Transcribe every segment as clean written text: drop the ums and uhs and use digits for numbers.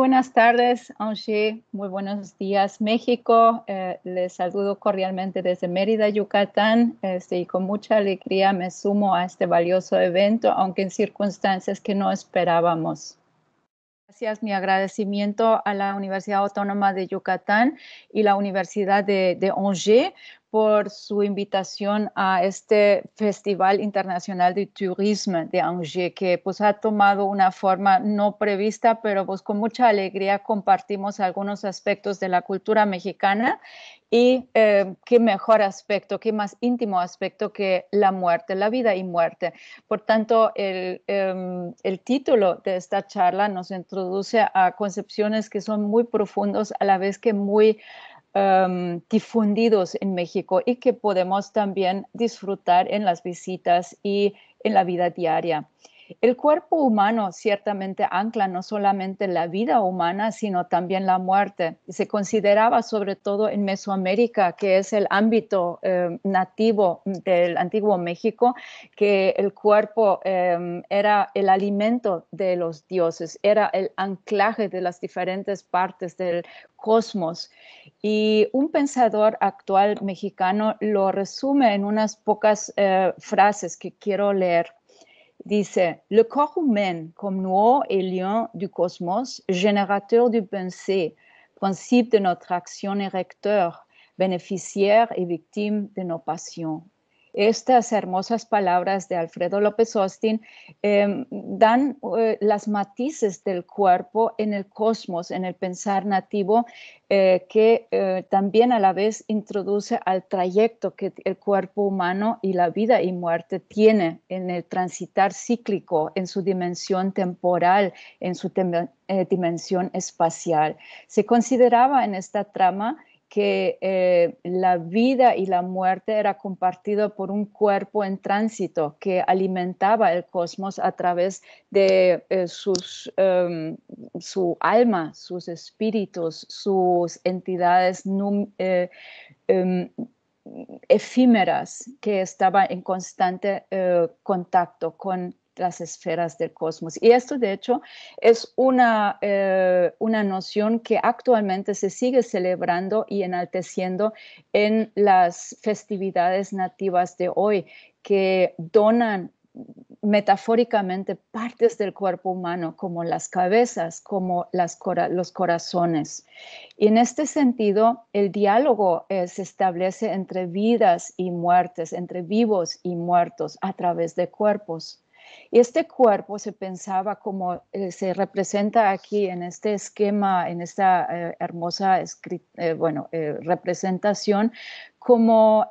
buenas tardes, Angie. Muy buenos días, México. Les saludo cordialmente desde Mérida, Yucatán. Y con mucha alegría me sumo a este valioso evento, aunque en circunstancias que no esperábamos. Gracias, mi agradecimiento a la Universidad Autónoma de Yucatán y la Universidad de Angers por su invitación a este Festival Internacional de Turismo de Angers, que pues ha tomado una forma no prevista, pero pues con mucha alegría compartimos algunos aspectos de la cultura mexicana y qué mejor aspecto, qué más íntimo aspecto que la muerte, la vida y muerte. Por tanto, el título de esta charla nos introduce a concepciones que son muy profundos a la vez que muy difundidos en México y que podemos también disfrutar en las visitas y en la vida diaria. El cuerpo humano ciertamente ancla no solamente la vida humana, sino también la muerte. Se consideraba sobre todo en Mesoamérica, que es el ámbito nativo del antiguo México, que el cuerpo era el alimento de los dioses, era el anclaje de las diferentes partes del cosmos. Y un pensador actual mexicano lo resume en unas pocas frases que quiero leer. Dice, le corps humain comme noyau et lion du cosmos, générateur du pensée, principe de notre action et recteur, bénéficiaire et victime de nos passions. Estas hermosas palabras de Alfredo López Austin dan las matices del cuerpo en el cosmos, en el pensar nativo, que también a la vez introduce al trayecto que el cuerpo humano y la vida y muerte tiene en el transitar cíclico, en su dimensión temporal, en su dimensión espacial. Se consideraba en esta trama que la vida y la muerte era compartido por un cuerpo en tránsito que alimentaba el cosmos a través de su alma, sus espíritus, sus entidades efímeras que estaban en constante contacto con las esferas del cosmos. Y esto, de hecho, es una noción que actualmente se sigue celebrando y enalteciendo en las festividades nativas de hoy, que donan metafóricamente partes del cuerpo humano, como las cabezas, como los corazones. Y en este sentido, el diálogo se establece entre vidas y muertes, entre vivos y muertos, a través de cuerpos. Y este cuerpo se pensaba como se representa aquí en este esquema, en esta hermosa representación, como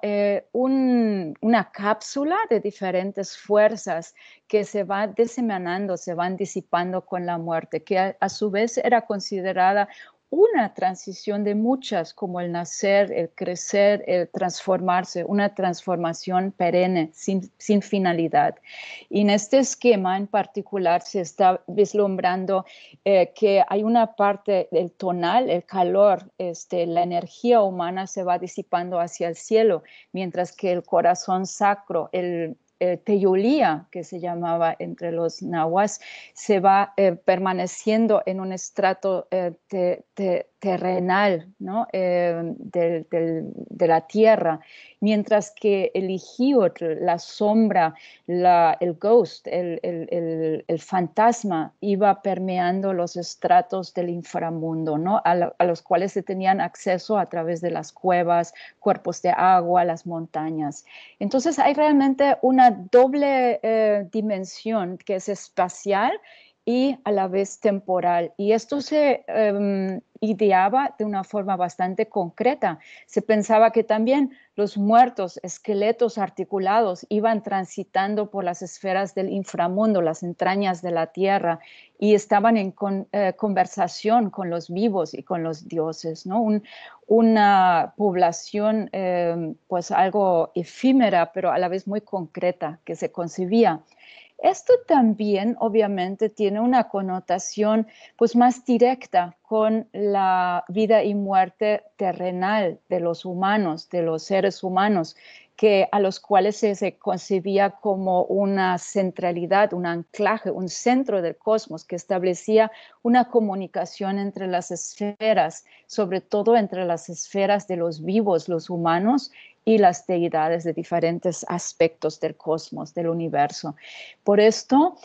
una cápsula de diferentes fuerzas que se van diseminando, se van disipando con la muerte, que a su vez era considerada una transición de muchas, como el nacer, el crecer, el transformarse, una transformación perenne, sin finalidad. Y en este esquema en particular se está vislumbrando que hay una parte del tonal, el calor, la energía humana se va disipando hacia el cielo, mientras que el corazón sacro, el Teyolía, que se llamaba entre los nahuas, se va permaneciendo en un estrato terrenal, ¿no? De la tierra, mientras que el Ijiotl, la sombra, el ghost, el fantasma, iba permeando los estratos del inframundo, ¿no? A los cuales se tenían acceso a través de las cuevas, cuerpos de agua, las montañas. Entonces hay realmente una doble dimensión que es espacial y a la vez temporal. Y esto se ideaba de una forma bastante concreta. Se pensaba que también los muertos, esqueletos articulados, iban transitando por las esferas del inframundo, las entrañas de la tierra, y estaban en conversación con los vivos y con los dioses, ¿no? Una población pues algo efímera, pero a la vez muy concreta, que se concebía. Esto también obviamente tiene una connotación pues más directa con la vida y muerte terrenal de los humanos, de los seres humanos, que a los cuales se concebía como una centralidad, un anclaje, un centro del cosmos que establecía una comunicación entre las esferas, sobre todo entre las esferas de los vivos, los humanos, y las deidades de diferentes aspectos del cosmos, del universo. Por esto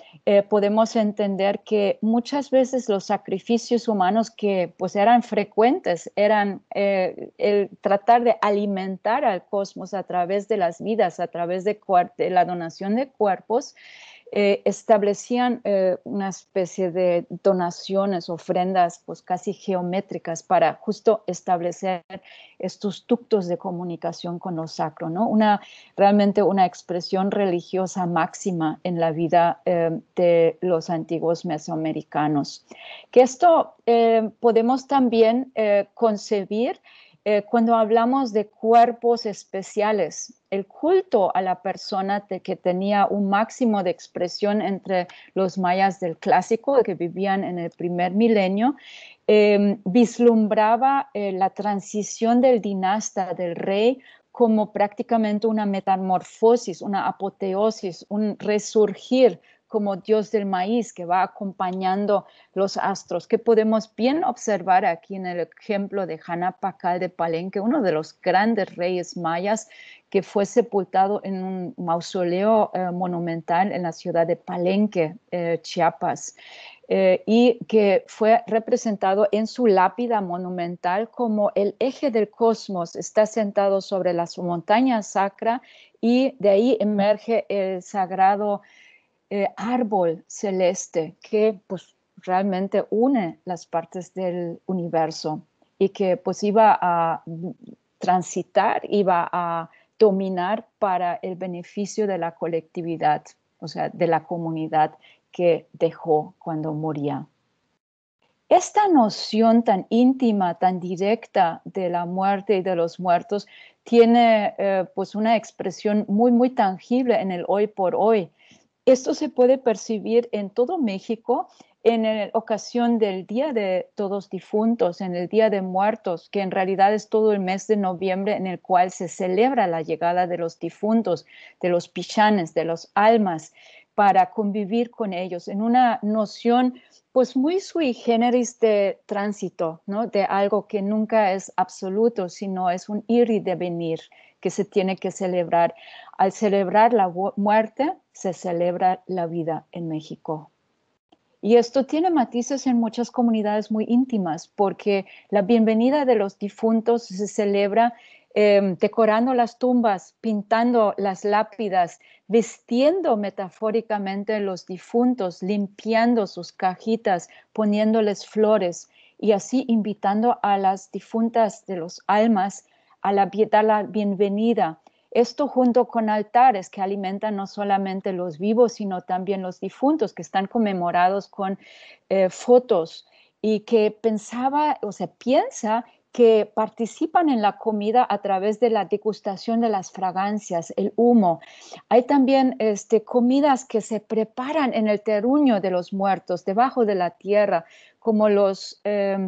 podemos entender que muchas veces los sacrificios humanos que pues eran frecuentes, eran el tratar de alimentar al cosmos a través de las vidas, a través de la donación de cuerpos, establecían una especie de donaciones, ofrendas pues casi geométricas para justo establecer estos ductos de comunicación con lo sacro, ¿no? Realmente una expresión religiosa máxima en la vida de los antiguos mesoamericanos. Que esto podemos también concebir cuando hablamos de cuerpos especiales. El culto a la persona que tenía un máximo de expresión entre los mayas del clásico, que vivían en el primer milenio, vislumbraba la transición del dinasta, del rey, como prácticamente una metamorfosis, una apoteosis, un resurgir como dios del maíz que va acompañando los astros, que podemos bien observar aquí en el ejemplo de Janapacal de Palenque, uno de los grandes reyes mayas que fue sepultado en un mausoleo monumental en la ciudad de Palenque, Chiapas. Y que fue representado en su lápida monumental como el eje del cosmos está sentado sobre la montaña sacra y de ahí emerge el sagrado árbol celeste que pues realmente une las partes del universo y que pues iba a transitar, iba a dominar para el beneficio de la colectividad, o sea, de la comunidad que dejó cuando moría. Esta noción tan íntima, tan directa de la muerte y de los muertos tiene pues una expresión muy, muy tangible en el hoy por hoy. Esto se puede percibir en todo México en ocasión del Día de Todos Difuntos, en el Día de Muertos, que en realidad es todo el mes de noviembre en el cual se celebra la llegada de los difuntos, de los pichanes, de los almas, para convivir con ellos en una noción pues muy sui generis de tránsito, ¿no? De algo que nunca es absoluto, sino es un ir y devenir que se tiene que celebrar. Al celebrar la muerte, se celebra la vida en México. Y esto tiene matices en muchas comunidades muy íntimas, porque la bienvenida de los difuntos se celebra decorando las tumbas, pintando las lápidas, vestiendo metafóricamente los difuntos, limpiando sus cajitas, poniéndoles flores y así invitando a las difuntas de los almas a dar la bienvenida. Esto junto con altares que alimentan no solamente los vivos, sino también los difuntos, que están conmemorados con fotos y que pensaba o se piensa que participan en la comida a través de la degustación de las fragancias, el humo. Hay también comidas que se preparan en el terruño de los muertos, debajo de la tierra, como los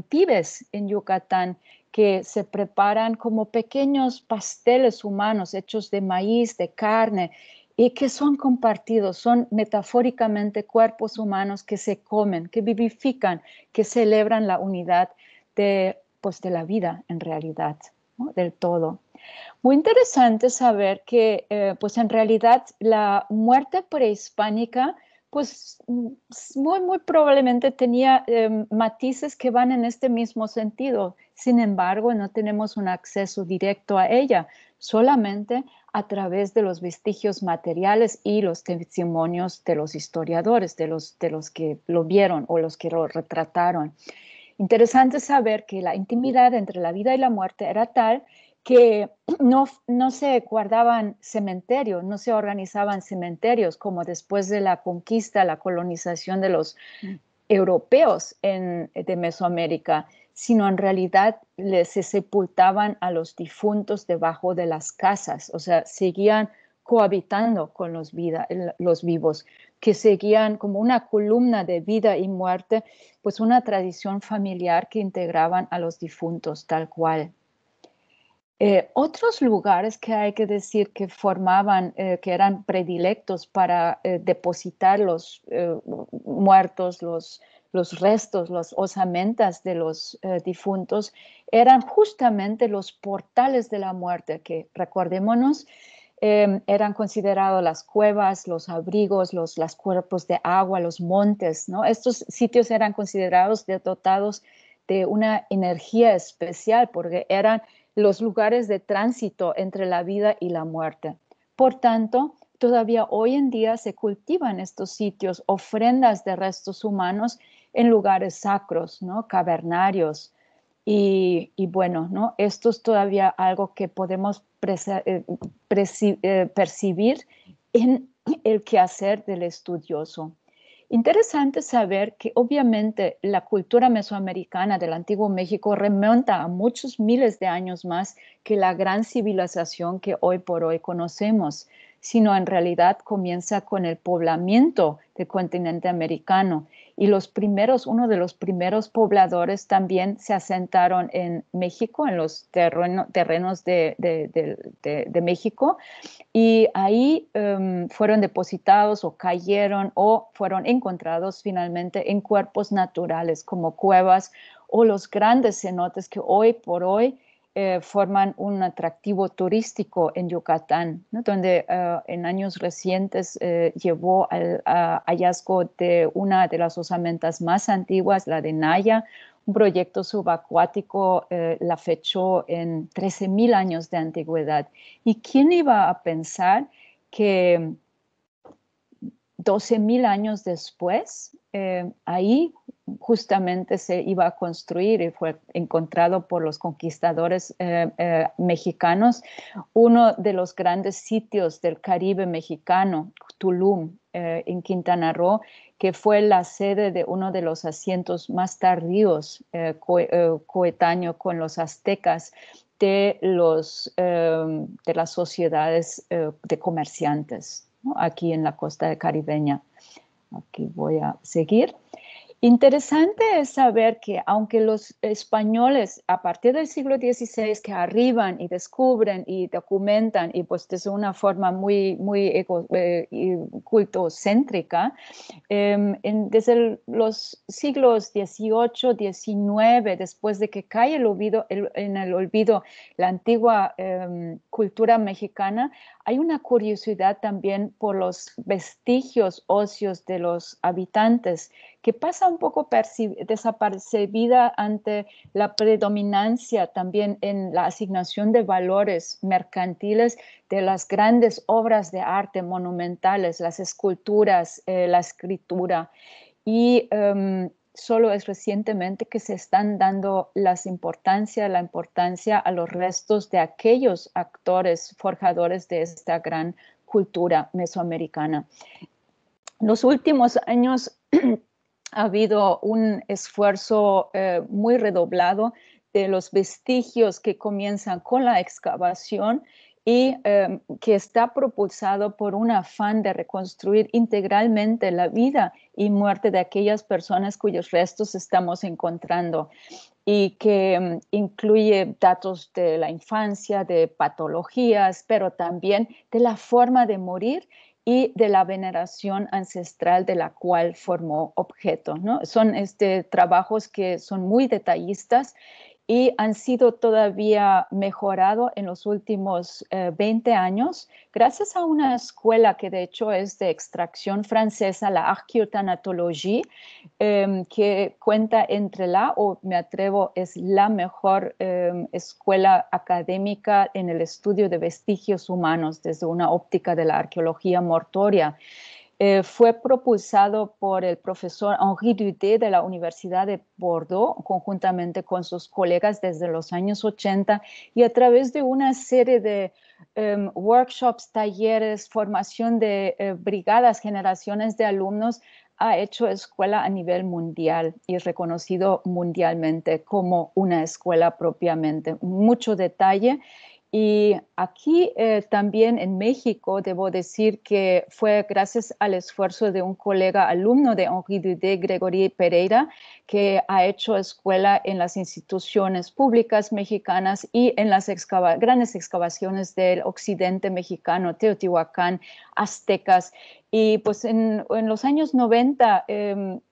pibes en Yucatán, que se preparan como pequeños pasteles humanos hechos de maíz, de carne, y que son compartidos, son metafóricamente cuerpos humanos que se comen, que vivifican, que celebran la unidad pues, de la vida en realidad, ¿no? Del todo. Muy interesante saber que, pues en realidad, la muerte prehispánica, pues muy, muy probablemente tenía matices que van en este mismo sentido. Sin embargo, no tenemos un acceso directo a ella, solamente a través de los vestigios materiales y los testimonios de los historiadores, de los que lo vieron o los que lo retrataron. Interesante saber que la intimidad entre la vida y la muerte era tal que no se guardaban cementerios, no se organizaban cementerios como después de la conquista, la colonización de los europeos de Mesoamérica, sino en realidad se sepultaban a los difuntos debajo de las casas, o sea, seguían cohabitando con los vivos, que seguían como una columna de vida y muerte, pues una tradición familiar que integraban a los difuntos tal cual. Otros lugares que hay que decir que formaban, que eran predilectos para depositar los muertos, los restos, las osamentas de los difuntos, eran justamente los portales de la muerte, que recordémonos, eran considerados las cuevas, los abrigos, los cuerpos de agua, los montes, ¿no? Estos sitios eran considerados dotados de una energía especial porque eran los lugares de tránsito entre la vida y la muerte. Por tanto, todavía hoy en día se cultivan estos sitios, ofrendas de restos humanos en lugares sacros, ¿no? Cavernarios. Y bueno, ¿no? Esto es todavía algo que podemos percibir en el quehacer del estudioso. Interesante saber que obviamente la cultura mesoamericana del antiguo México remonta a muchos miles de años más que la gran civilización que hoy por hoy conocemos, sino en realidad comienza con el poblamiento del continente americano. Y uno de los primeros pobladores también se asentaron en México, en los terrenos de México, y ahí fueron depositados o cayeron o fueron encontrados finalmente en cuerpos naturales como cuevas o los grandes cenotes que hoy por hoy forman un atractivo turístico en Yucatán, ¿no? Donde en años recientes llevó al hallazgo de una de las osamentas más antiguas, la de Naya, un proyecto subacuático, la fechó en 13,000 años de antigüedad. ¿Y quién iba a pensar que 12,000 años después, ahí justamente se iba a construir y fue encontrado por los conquistadores mexicanos uno de los grandes sitios del Caribe mexicano, Tulum, en Quintana Roo, que fue la sede de uno de los asientos más tardíos coetáneo con los aztecas de las sociedades de comerciantes, ¿no? Aquí en la costa caribeña. Aquí voy a seguir. Interesante es saber que aunque los españoles a partir del siglo XVI que arriban y descubren y documentan y pues de una forma muy cultocéntrica, desde los siglos XVIII, XIX, después de que cae en el olvido la antigua cultura mexicana, hay una curiosidad también por los vestigios óseos de los habitantes que pasa un poco desapercibida ante la predominancia también en la asignación de valores mercantiles de las grandes obras de arte monumentales, las esculturas, la escritura. Y solo es recientemente que se están dando la importancia a los restos de aquellos actores, forjadores de esta gran cultura mesoamericana. En los últimos años ha habido un esfuerzo muy redoblado de los vestigios que comienzan con la excavación y que está propulsado por un afán de reconstruir integralmente la vida y muerte de aquellas personas cuyos restos estamos encontrando y que incluye datos de la infancia, de patologías, pero también de la forma de morir y de la veneración ancestral de la cual formó objeto, ¿no? Son trabajos que son muy detallistas y han sido todavía mejorados en los últimos 20 años gracias a una escuela que de hecho es de extracción francesa, la archéotanatologie, que cuenta o me atrevo, es la mejor escuela académica en el estudio de vestigios humanos desde una óptica de la arqueología mortuoria. Fue propulsado por el profesor Henri Dudé de la Universidad de Bordeaux, conjuntamente con sus colegas desde los años 80, y a través de una serie de workshops, talleres, formación de brigadas, generaciones de alumnos, ha hecho escuela a nivel mundial y reconocido mundialmente como una escuela propiamente. Mucho detalle Y aquí también en México, debo decir que fue gracias al esfuerzo de un colega alumno de Henri Dudé, Gregory Pereira, que ha hecho escuela en las instituciones públicas mexicanas y en las grandes excavaciones del occidente mexicano, Teotihuacán, aztecas. Y pues en los años 90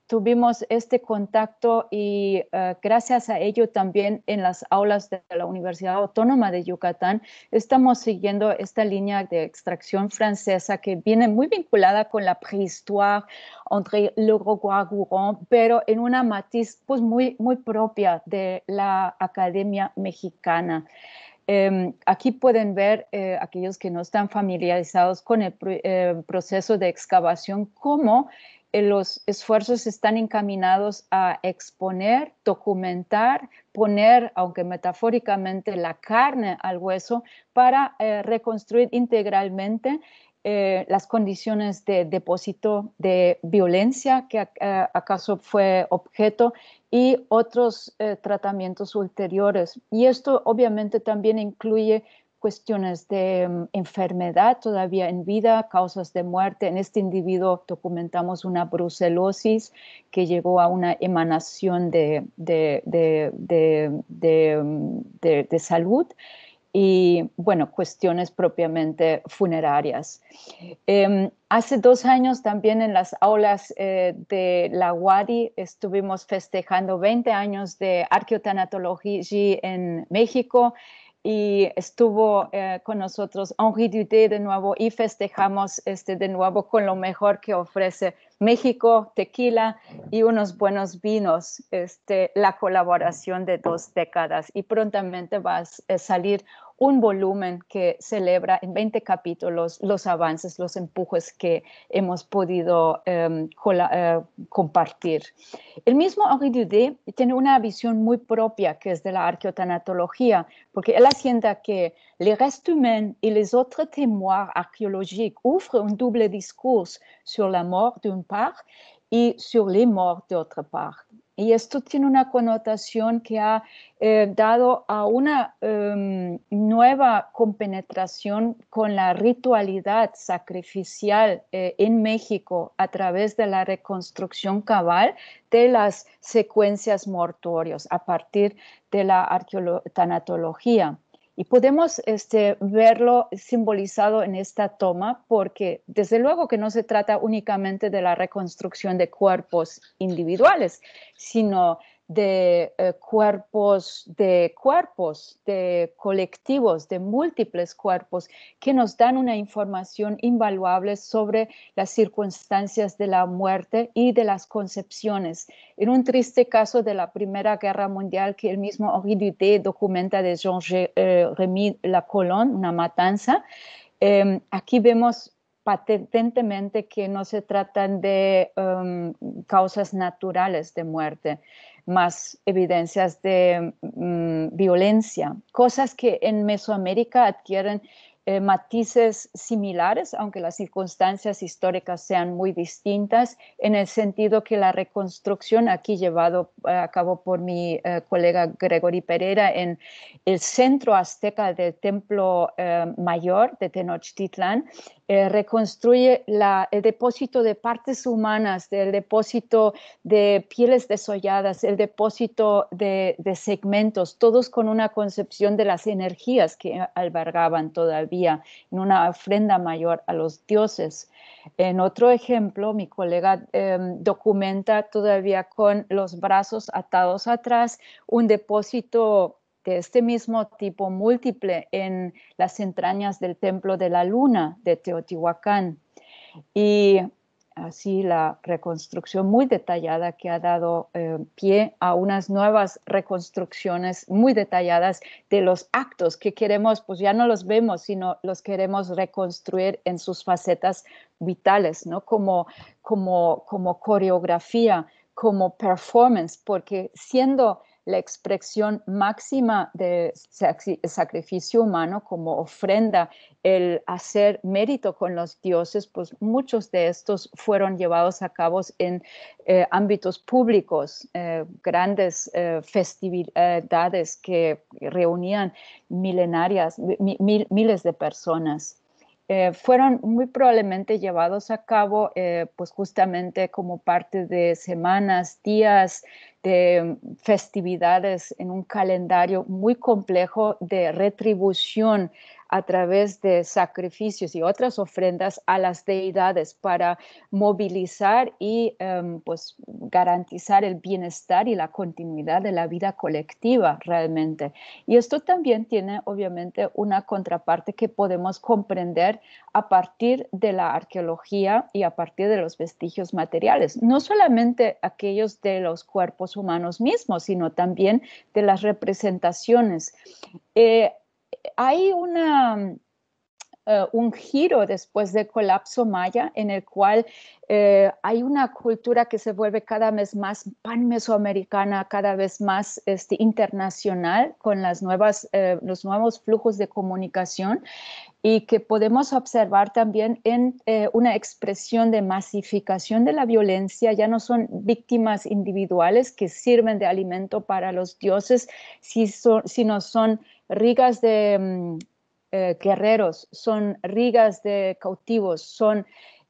tuvimos este contacto y gracias a ello también en las aulas de la Universidad Autónoma de Yucatán estamos siguiendo esta línea de extracción francesa que viene muy vinculada con la préhistoire, André Leroi-Gourand, pero en una matiz pues muy, muy propia de la academia mexicana. Aquí pueden ver aquellos que no están familiarizados con el proceso de excavación, cómo los esfuerzos están encaminados a exponer, documentar, poner, aunque metafóricamente, la carne al hueso para reconstruir integralmente las condiciones de depósito de violencia que acaso fue objeto y otros tratamientos ulteriores. Y esto obviamente también incluye cuestiones de enfermedad todavía en vida, causas de muerte. En este individuo documentamos una brucelosis que llegó a una emanación de salud y, bueno, cuestiones propiamente funerarias. Hace 2 años también en las aulas de la UADY estuvimos festejando 20 años de arqueotanatología en México y estuvo con nosotros Henri Dudé de nuevo y festejamos de nuevo con lo mejor que ofrece México, tequila y unos buenos vinos, la colaboración de 2 décadas y prontamente va a salir un volumen que celebra en 20 capítulos los avances, los empujes que hemos podido compartir. El mismo Henri Dudé tiene una visión muy propia que es de la arqueotanatología, porque él asienta que les restes humains et les autres témoins archéologiques ouvrent un double discours sur la mort d'une part y sur les morts d'autre part. Y esto tiene una connotación que ha dado a una nueva compenetración con la ritualidad sacrificial en México a través de la reconstrucción cabal de las secuencias mortuorias a partir de la arqueotanatología. Y podemos verlo simbolizado en esta toma porque desde luego que no se trata únicamente de la reconstrucción de cuerpos individuales, sino de cuerpos, de colectivos, de múltiples cuerpos que nos dan una información invaluable sobre las circunstancias de la muerte y de las concepciones. En un triste caso de la Primera Guerra Mundial que el mismo Henri Dudé documenta de Jean-Rémy Lacolonne, una matanza, aquí vemos patentemente que no se tratan de causas naturales de muerte, más evidencias de violencia, cosas que en Mesoamérica adquieren matices similares, aunque las circunstancias históricas sean muy distintas, en el sentido que la reconstrucción aquí llevado a cabo por mi colega Gregory Pereira en el centro azteca del templo mayor de Tenochtitlán, reconstruye el depósito de partes humanas, el depósito de pieles desolladas, el depósito de segmentos, todos con una concepción de las energías que albergaban todavía en una ofrenda mayor a los dioses. En otro ejemplo, mi colega documenta todavía con los brazos atados atrás un depósito de este mismo tipo múltiple en las entrañas del Templo de la Luna de Teotihuacán. Y así la reconstrucción muy detallada que ha dado pie a unas nuevas reconstrucciones muy detalladas de los actos que queremos, pues ya no los vemos, sino los queremos reconstruir en sus facetas vitales, ¿no? Como coreografía, como performance, porque siendo la expresión máxima de sacrificio humano como ofrenda, el hacer mérito con los dioses, pues muchos de estos fueron llevados a cabo en ámbitos públicos, grandes festividades que reunían miles de personas. Fueron muy probablemente llevados a cabo pues justamente como parte de semanas, días de festividades en un calendario muy complejo de retribución a través de sacrificios y otras ofrendas a las deidades para movilizar y pues garantizar el bienestar y la continuidad de la vida colectiva realmente. Y esto también tiene obviamente una contraparte que podemos comprender a partir de la arqueología y a partir de los vestigios materiales, no solamente aquellos de los cuerpos humanos mismos, sino también de las representaciones. Hay un giro después del colapso maya en el cual hay una cultura que se vuelve cada vez más pan-mesoamericana, cada vez más internacional con los nuevos flujos de comunicación y que podemos observar también en una expresión de masificación de la violencia. Ya no son víctimas individuales que sirven de alimento para los dioses, sino son rigas de guerreros, son rigas de cautivos,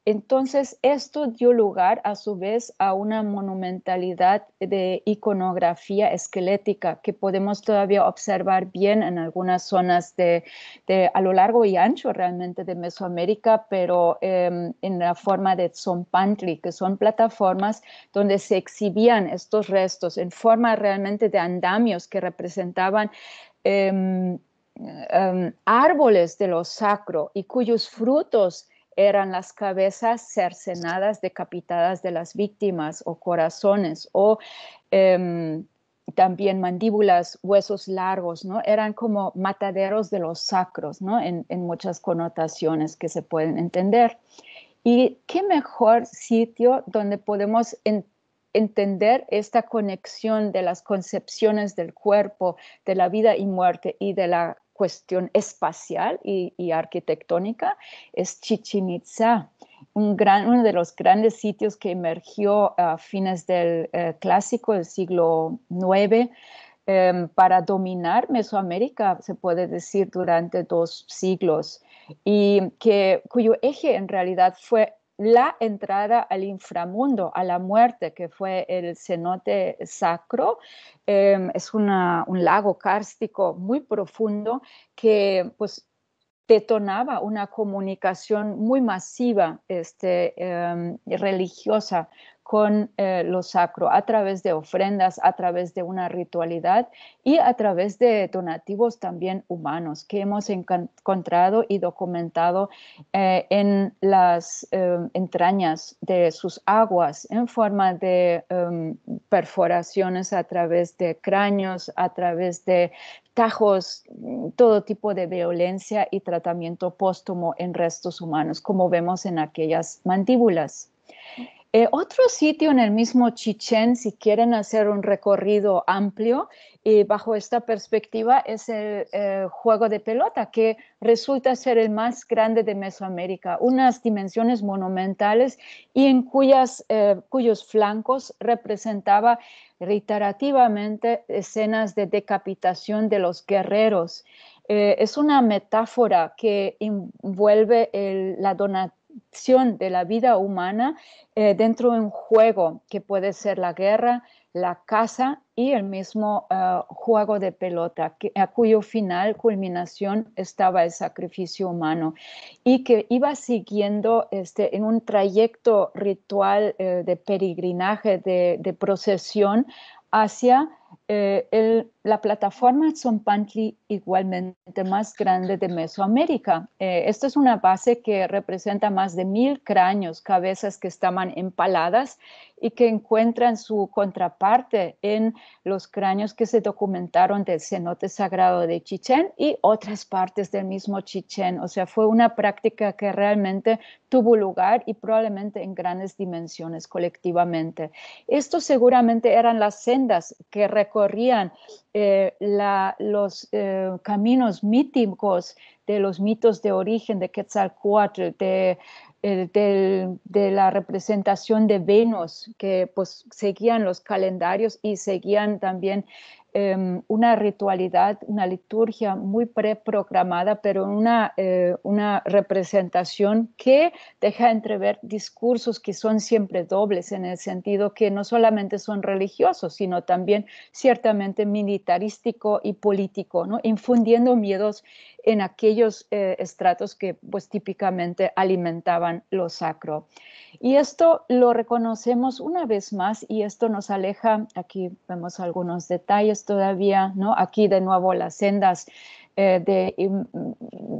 entonces esto dio lugar a su vez a una monumentalidad de iconografía esquelética que podemos todavía observar bien en algunas zonas a lo largo y ancho realmente de Mesoamérica, pero en la forma de tzompantli, que son plataformas donde se exhibían estos restos en forma realmente de andamios que representaban árboles de lo sacro y cuyos frutos eran las cabezas cercenadas, decapitadas de las víctimas o corazones o también mandíbulas, huesos largos, ¿no? Eran como mataderos de los sacros, ¿no? En muchas connotaciones que se pueden entender. Y qué mejor sitio donde podemos entender esta conexión de las concepciones del cuerpo, de la vida y muerte y de la cuestión espacial y arquitectónica, es Chichén Itzá, uno de los grandes sitios que emergió a fines del clásico del siglo IX para dominar Mesoamérica, se puede decir, durante 2 siglos, y cuyo eje en realidad fue la entrada al inframundo, a la muerte, que fue el cenote sacro. Es un lago kárstico muy profundo que pues detonaba una comunicación muy masiva religiosa con lo sacro a través de ofrendas, a través de una ritualidad y a través de donativos también humanos que hemos encontrado y documentado en las entrañas de sus aguas en forma de perforaciones a través de cráneos, a través de tajos, todo tipo de violencia y tratamiento póstumo en restos humanos, como vemos en aquellas mandíbulas. Otro sitio en el mismo Chichén, si quieren hacer un recorrido amplio y bajo esta perspectiva, es el juego de pelota, que resulta ser el más grande de Mesoamérica, unas dimensiones monumentales y en cuyos flancos representaba reiterativamente escenas de decapitación de los guerreros. Es una metáfora que envuelve la donación de la vida humana dentro de un juego que puede ser la guerra, la caza y el mismo juego de pelota, a cuyo final, culminación, estaba el sacrificio humano y que iba siguiendo en un trayecto ritual de peregrinaje, de procesión hacia la plataforma Tzompantli, igualmente más grande de Mesoamérica. Esta es una base que representa más de 1000 cráneos, cabezas que estaban empaladas y que encuentran su contraparte en los cráneos que se documentaron del cenote sagrado de Chichén y otras partes del mismo Chichén. O sea, fue una práctica que realmente tuvo lugar y probablemente en grandes dimensiones colectivamente. Estos seguramente eran las sendas que recorrían los caminos míticos de los mitos de origen de Quetzalcóatl, de la representación de Venus, que pues seguían los calendarios y seguían también una ritualidad, una liturgia muy preprogramada, pero una representación que deja entrever discursos que son siempre dobles, en el sentido que no solamente son religiosos, sino también ciertamente militarístico y político, ¿no? Infundiendo miedos en aquellos estratos que pues típicamente alimentaban lo sacro. Y esto lo reconocemos una vez más y esto nos aleja, aquí vemos algunos detalles todavía, ¿no? Aquí de nuevo las sendas de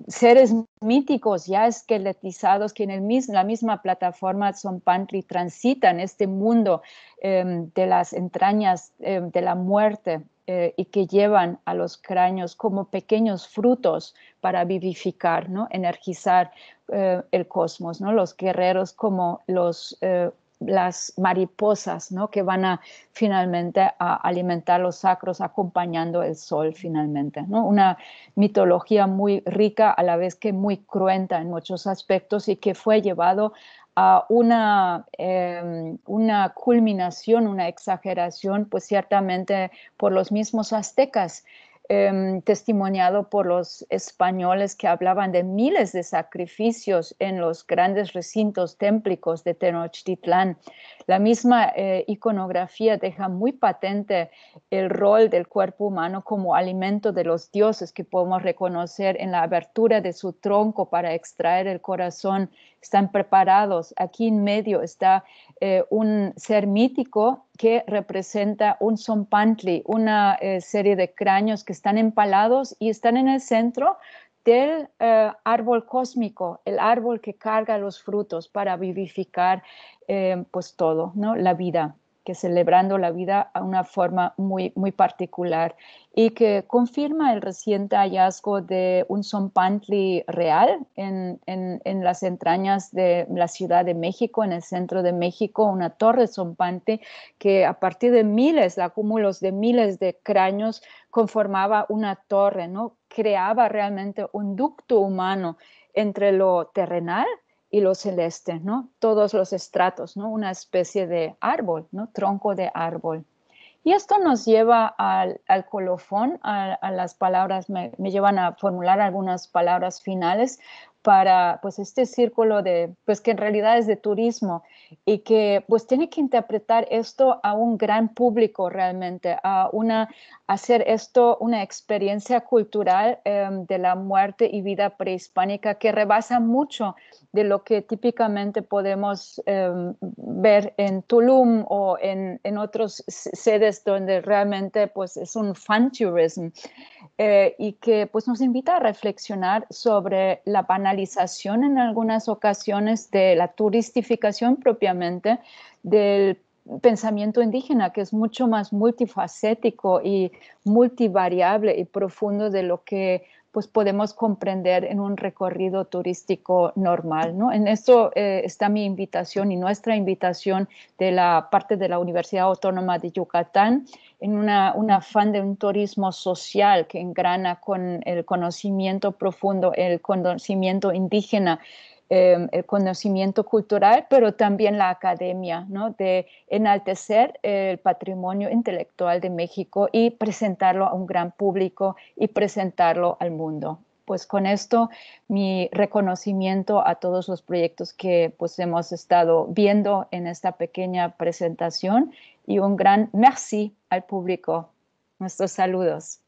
seres míticos ya esqueletizados que en la misma plataforma Tzompantli transitan este mundo de las entrañas de la muerte y que llevan a los cráneos como pequeños frutos para vivificar, ¿no? Energizar el cosmos, ¿no? Los guerreros como las mariposas, ¿no? Que van a finalmente a alimentar los sacros acompañando el sol finalmente, ¿no? Una mitología muy rica a la vez que muy cruenta en muchos aspectos y que fue llevado a una culminación, una exageración, pues ciertamente por los mismos aztecas, testimoniado por los españoles que hablaban de miles de sacrificios en los grandes recintos témplicos de Tenochtitlán. La misma iconografía deja muy patente el rol del cuerpo humano como alimento de los dioses, que podemos reconocer en la abertura de su tronco para extraer el corazón. Están preparados. Aquí en medio está un ser mítico que representa un Tzompantli, una serie de cráneos que están empalados y están en el centro del árbol cósmico, el árbol que carga los frutos para vivificar pues todo, ¿no? La vida, que celebrando la vida a una forma muy, muy particular y que confirma el reciente hallazgo de un Tzompantli real en las entrañas de la Ciudad de México, en el centro de México, una torre Tzompantli que a partir de acúmulos de miles de cráneos conformaba una torre, ¿no? Creaba realmente un ducto humano entre lo terrenal y lo celeste, ¿no? Todos los estratos, ¿no? Una especie de árbol, ¿no? Tronco de árbol. Y esto nos lleva al colofón, a las palabras, me llevan a formular algunas palabras finales para pues este círculo de, pues que en realidad es de turismo y que pues tiene que interpretar esto a un gran público realmente, hacer esto una experiencia cultural de la muerte y vida prehispánica que rebasa mucho de lo que típicamente podemos ver en Tulum o en otros sedes donde realmente pues es un fan tourism y que pues nos invita a reflexionar sobre la banalización en algunas ocasiones de la turistificación propiamente del pensamiento indígena, que es mucho más multifacético y multivariable y profundo de lo que pues podemos comprender en un recorrido turístico normal, ¿no? En esto está mi invitación y nuestra invitación de la parte de la Universidad Autónoma de Yucatán en un afán de un turismo social que engrana con el conocimiento profundo, el conocimiento indígena, el conocimiento cultural, pero también la academia, ¿no? De enaltecer el patrimonio intelectual de México y presentarlo a un gran público y presentarlo al mundo. Pues con esto mi reconocimiento a todos los proyectos que pues hemos estado viendo en esta pequeña presentación y un gran merci al público. Nuestros saludos.